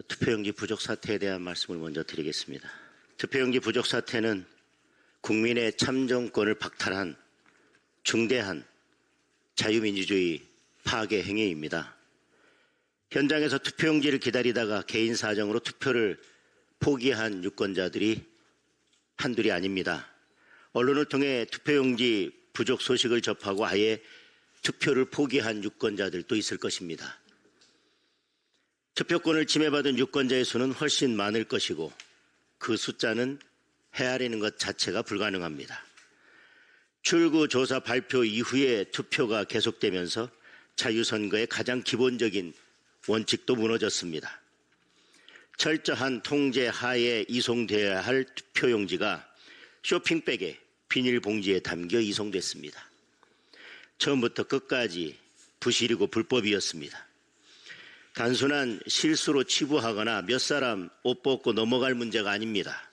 투표용지 부족 사태에 대한 말씀을 먼저 드리겠습니다. 투표용지 부족 사태는 국민의 참정권을 박탈한 중대한 자유민주주의 파괴 행위입니다. 현장에서 투표용지를 기다리다가 개인 사정으로 투표를 포기한 유권자들이 한둘이 아닙니다. 언론을 통해 투표용지 부족 소식을 접하고 아예 투표를 포기한 유권자들도 있을 것입니다. 투표권을 침해받은 유권자의 수는 훨씬 많을 것이고 그 숫자는 헤아리는 것 자체가 불가능합니다. 출구조사 발표 이후에 투표가 계속되면서 자유선거의 가장 기본적인 원칙도 무너졌습니다. 철저한 통제 하에 이송되어야 할 투표용지가 쇼핑백에 비닐봉지에 담겨 이송됐습니다. 처음부터 끝까지 부실이고 불법이었습니다. 단순한 실수로 치부하거나 몇 사람 옷 벗고 넘어갈 문제가 아닙니다.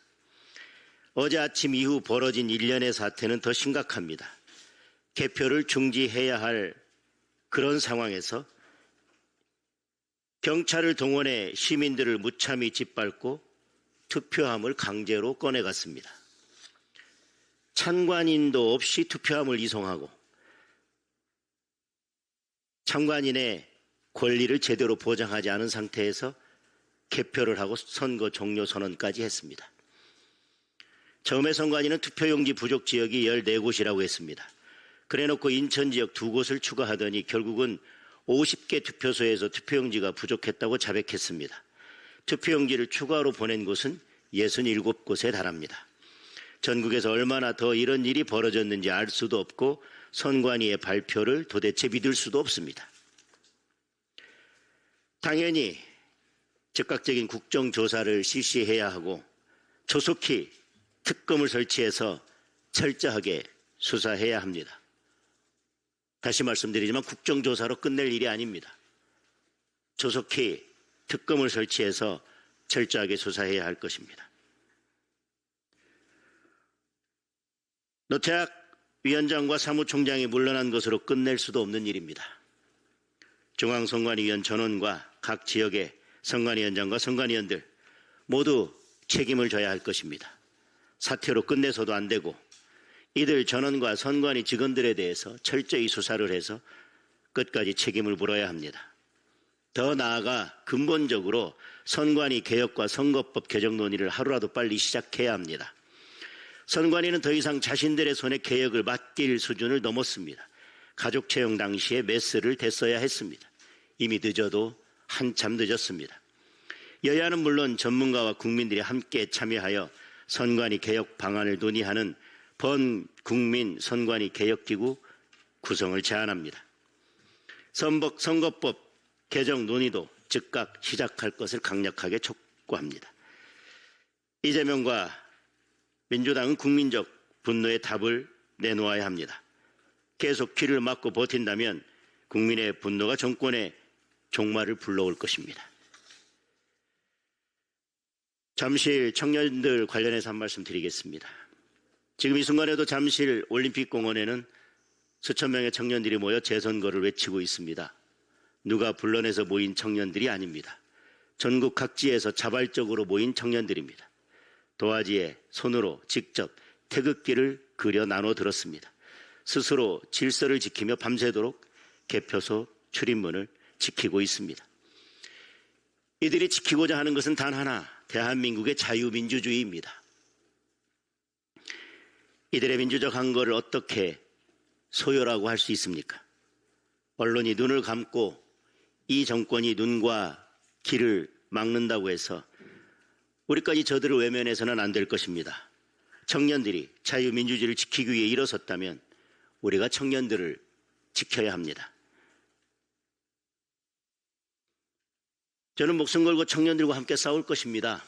어제 아침 이후 벌어진 일련의 사태는 더 심각합니다. 개표를 중지해야 할 그런 상황에서 경찰을 동원해 시민들을 무참히 짓밟고 투표함을 강제로 꺼내갔습니다. 참관인도 없이 투표함을 이송하고 참관인의 권리를 제대로 보장하지 않은 상태에서 개표를 하고 선거 종료 선언까지 했습니다. 처음에 선관위는 투표용지 부족 지역이 14곳이라고 했습니다. 그래놓고 인천 지역 2곳을 추가하더니 결국은 50개 투표소에서 투표용지가 부족했다고 자백했습니다. 투표용지를 추가로 보낸 곳은 67곳에 달합니다. 전국에서 얼마나 더 이런 일이 벌어졌는지 알 수도 없고 선관위의 발표를 도대체 믿을 수도 없습니다. 당연히 즉각적인 국정조사를 실시해야 하고 조속히 특검을 설치해서 철저하게 수사해야 합니다. 다시 말씀드리지만 국정조사로 끝낼 일이 아닙니다. 조속히 특검을 설치해서 철저하게 수사해야 할 것입니다. 노태악 위원장과 사무총장이 물러난 것으로 끝낼 수도 없는 일입니다. 중앙선관위원 전원과 각 지역의 선관위원장과 선관위원들 모두 책임을 져야 할 것입니다. 사퇴로 끝내서도 안 되고 이들 전원과 선관위 직원들에 대해서 철저히 수사를 해서 끝까지 책임을 물어야 합니다. 더 나아가 근본적으로 선관위 개혁과 선거법 개정 논의를 하루라도 빨리 시작해야 합니다. 선관위는 더 이상 자신들의 손에 개혁을 맡길 수준을 넘었습니다. 가족 채용 당시에 메스를 댔어야 했습니다. 이미 늦어도 한참 늦었습니다. 여야는 물론 전문가와 국민들이 함께 참여하여 선관위 개혁 방안을 논의하는 번국민 선관위 개혁기구 구성을 제안합니다. 선거법 개정 논의도 즉각 시작할 것을 강력하게 촉구합니다. 이재명과 민주당은 국민적 분노의 답을 내놓아야 합니다. 계속 귀를 막고 버틴다면 국민의 분노가 정권의 종말을 불러올 것입니다. 잠실 청년들 관련해서 한 말씀 드리겠습니다. 지금 이 순간에도 잠실 올림픽공원에는 수천 명의 청년들이 모여 재선거를 외치고 있습니다. 누가 불러내서 모인 청년들이 아닙니다. 전국 각지에서 자발적으로 모인 청년들입니다. 도화지에 손으로 직접 태극기를 그려 나눠 들었습니다. 스스로 질서를 지키며 밤새도록 개표소 출입문을 지키고 있습니다. 이들이 지키고자 하는 것은 단 하나, 대한민국의 자유민주주의입니다. 이들의 민주적 항거를 어떻게 소요라고 할 수 있습니까? 언론이 눈을 감고 이 정권이 눈과 귀를 막는다고 해서 우리까지 저들을 외면해서는 안 될 것입니다. 청년들이 자유민주주의를 지키기 위해 일어섰다면 우리가 청년들을 지켜야 합니다. 저는 목숨 걸고 청년들과 함께 싸울 것입니다.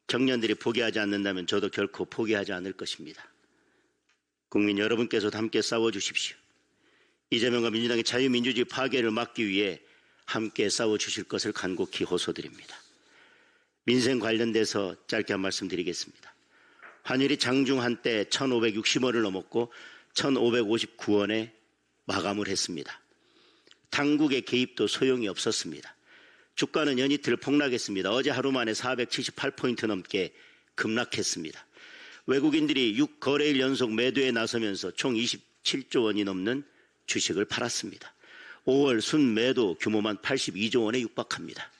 청년들이 포기하지 않는다면 저도 결코 포기하지 않을 것입니다. 국민 여러분께서도 함께 싸워주십시오. 이재명과 민주당의 자유민주주의 파괴를 막기 위해 함께 싸워주실 것을 간곡히 호소드립니다. 민생 관련돼서 짧게 한 말씀 드리겠습니다. 환율이 장중 한때 1,560원을 넘었고 1,559원에 마감을 했습니다. 당국의 개입도 소용이 없었습니다. 주가는 연이틀 폭락했습니다. 어제 하루 만에 478포인트 넘게 급락했습니다. 외국인들이 6거래일 연속 매도에 나서면서 총 27조 원이 넘는 주식을 팔았습니다. 5월 순매도 규모만 82조 원에 육박합니다.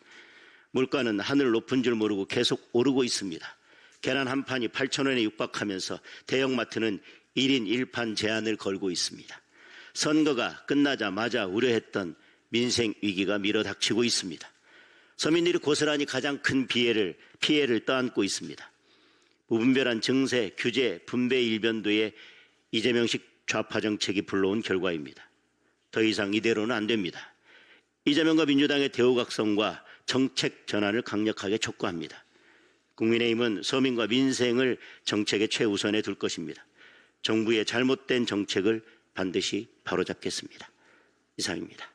물가는 하늘 높은 줄 모르고 계속 오르고 있습니다. 계란 한 판이 8,000원에 육박하면서 대형마트는 1인 1판 제한을 걸고 있습니다. 선거가 끝나자마자 우려했던 민생 위기가 밀어닥치고 있습니다. 서민들이 고스란히 가장 큰 피해를 떠안고 있습니다. 무분별한 증세, 규제, 분배 일변도의 이재명식 좌파 정책이 불러온 결과입니다. 더 이상 이대로는 안 됩니다. 이재명과 민주당의 대우각성과 정책 전환을 강력하게 촉구합니다. 국민의힘은 서민과 민생을 정책의 최우선에 둘 것입니다. 정부의 잘못된 정책을 반드시 바로잡겠습니다. 이상입니다.